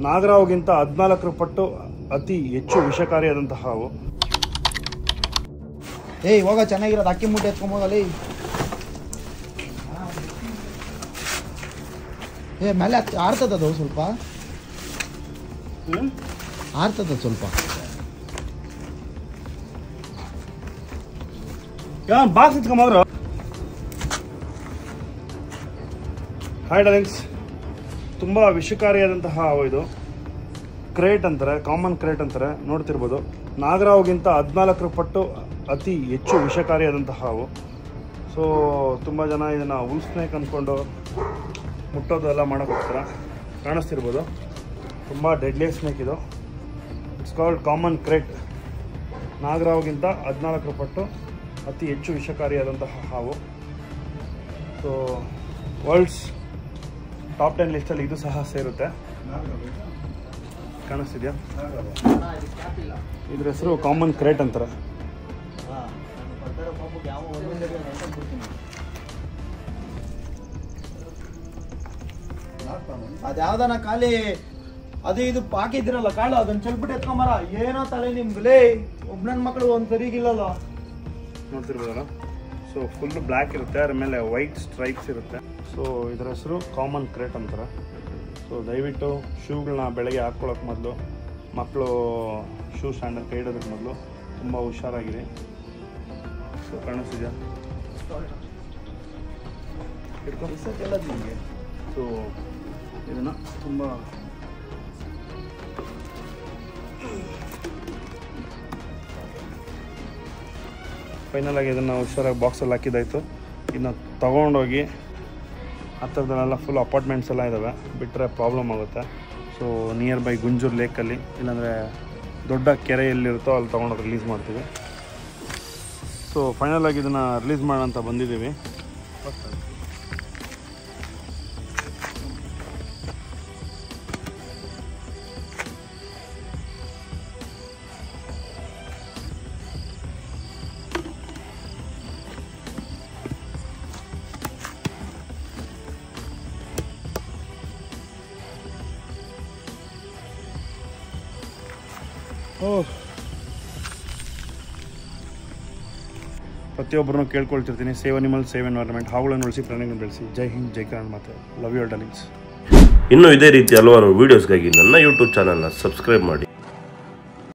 ನಾಗರಾವ್ಗಿಂತ 14 ಪಟ್ಟು ಅತಿ ಹೆಚ್ಚು ವಿಷಕಾರಿಯಾದಂತಹ ಹಾವು. ಏಯ್ ಹೋಗ, ಚೆನ್ನಾಗಿರೋದು ಅಕ್ಕಿ ಮೂಟೆ ಎತ್ಕೊಂಬೋಗಲ್ಲಿ. ಮೇಲೆ ಆರ್ತದದು ಸ್ವಲ್ಪ, ಆರ್ತದ ಸ್ವಲ್ಪ. ಬಾಕ್ಸ್ ಇಟ್ಕೊಂಬೋದ್ರು. ಹಾಯ್ ಡಾರ್ಲಿಂಗ್ಸ್, ತುಂಬ ವಿಷಕಾರಿಯಾದಂತಹ ಹಾವು ಇದು. ಕ್ರೇಟ್ ಅಂತಾರೆ, ಕಾಮನ್ ಕ್ರೇಟ್ ಅಂತಾರೆ, ನೋಡ್ತಿರ್ಬೋದು. ನಾಗರಾವ್ಗಿಂತ 14 ಪಟ್ಟು ಅತಿ ಹೆಚ್ಚು ವಿಷಕಾರಿಯಾದಂತಹ ಹಾವು. ಸೊ ತುಂಬ ಜನ ಇದನ್ನು ಉಲ್ ಸ್ನೇಕ್ ಅಂದ್ಕೊಂಡು ಮುಟ್ಟೋದು ಎಲ್ಲ ಮಾಡೋಕೆ ಹೋಗ್ತಾರೆ. ಕಾಣಿಸ್ತಿರ್ಬೋದು, ತುಂಬ ಡೆಡ್ಲಿ ಸ್ನೇಕ್ ಇದು. It's called common krait. ನಾಗರಾವ್ಗಿಂತ 14 ಪಟ್ಟು ಅತಿ ಹೆಚ್ಚು ವಿಷಕಾರಿಯಾದಂತಹ ಹಾವು. ಸೊ ವರ್ಲ್ಡ್ಸ್ ಟಾಪ್ 10 ಲಿಸ್ಟಲ್ಲಿ ಇದು ಸಹ ಸೇರುತ್ತೆ. ಕಾಣಿಸ್ತಿದ್ಯಾ? ಇದ್ರ ಹೆಸರು ಕಾಮನ್ ಕ್ರೇಟ್ ಅಂತಾರೆ. ಅದ್ಯಾವ್ದನ ಖಾಲಿ ಅದು ಇದು ಹಾಕಿದ್ರಲ್ಲ ಕಾಳು, ಅದನ್ನ ಚೆಲ್ಬಿಟ್ಟು ಎತ್ಕೊಂಬರ. ಏನೋ ತಲೆ ನಿಮ್ಗೆ, ಒಬ್ಬನ ಮಕ್ಕಳು ಒಂದು ಸರಿಗಿಲ್ಲಲ್ಲ. ನೋಡ್ತಿರ್ಬೋದಲ್ಲ. ಸೊ ಫುಲ್ ಬ್ಲ್ಯಾಕ್ ಇರುತ್ತೆ, ಅದ್ರ ಮೇಲೆ ವೈಟ್ ಸ್ಟ್ರೈಪ್ಸ್ ಇರುತ್ತೆ. ಸೊ ಇದರ ಹೆಸರು ಕಾಮನ್ ಕ್ರೇಟ್ ಅಂತಾರೆ. ಸೊ ದಯವಿಟ್ಟು ಶೂಗಳನ್ನ ಬೆಳಗ್ಗೆ ಹಾಕ್ಕೊಳ್ಳೋಕೆ ಮೊದಲು, ಮಕ್ಕಳು ಶೂ ಸ್ಟ್ಯಾಂಡಲ್ಲಿ ಕೈ ಇಡೋದಕ್ಕೆ ಮೊದಲು ತುಂಬ ಹುಷಾರಾಗಿರಿ. ಸೊ ಕಾಣಿಸ್ತಿದ್ಯಾ? ನಿಮಗೆ ಸೊ ಇದನ್ನು ತುಂಬ ಫೈನಲಾಗಿ ಇದನ್ನು ಹುಷಾರಾಗಿ ಬಾಕ್ಸಲ್ಲಿ ಹಾಕಿದ್ದಾಯಿತು. ಇನ್ನು ತೊಗೊಂಡೋಗಿ ಹತ್ತಿರದಲ್ಲೆಲ್ಲ ಫುಲ್ ಅಪಾರ್ಟ್ಮೆಂಟ್ಸ್ ಎಲ್ಲ ಇದ್ದಾವೆ, ಬಿಟ್ಟರೆ ಪ್ರಾಬ್ಲಮ್ ಆಗುತ್ತೆ. ಸೊ ನಿಯರ್ ಬೈ ಗುಂಜೂರು ಲೇಕಲ್ಲಿ, ಇಲ್ಲಾಂದರೆ ದೊಡ್ಡ ಕೆರೆ ಎಲ್ಲಿರುತ್ತೋ ಅಲ್ಲಿ ತೊಗೊಂಡೋಗಿ ರಿಲೀಸ್ ಮಾಡ್ತೀವಿ. ಸೊ ಫೈನಲಾಗಿ ಇದನ್ನು ರಿಲೀಸ್ ಮಾಡೋಣ ಅಂತ ಬಂದಿದ್ದೀವಿ. ಪ್ರತಿಯೊಬ್ಬರನ್ನು ಕೇಳ್ಕೊಳ್ತಿರ್ತೀನಿ, ಸೇವ್ ಅನಿಮಲ್, ಸೇವ್ ಎನ್ವೈರನ್ಮೆಂಟ್. ಹಾವುಗಳನ್ನು ಉಳಿಸಿ, ಪ್ರಾಣಿಗಳನ್ನು ಬೆಳೆಸಿ. ಜೈ ಹಿಂದ್, ಜೈ ಕನ್ನಡ ಮಾತೆ. Love you darlings. ಇನ್ನೂ ಇದೇ ರೀತಿ ಹಲವಾರು ವೀಡಿಯೋಸ್ಗಾಗಿ ನನ್ನ ಯೂಟ್ಯೂಬ್ ಚಾನಲ್ನ ಸಬ್ಸ್ಕ್ರೈಬ್ ಮಾಡಿ.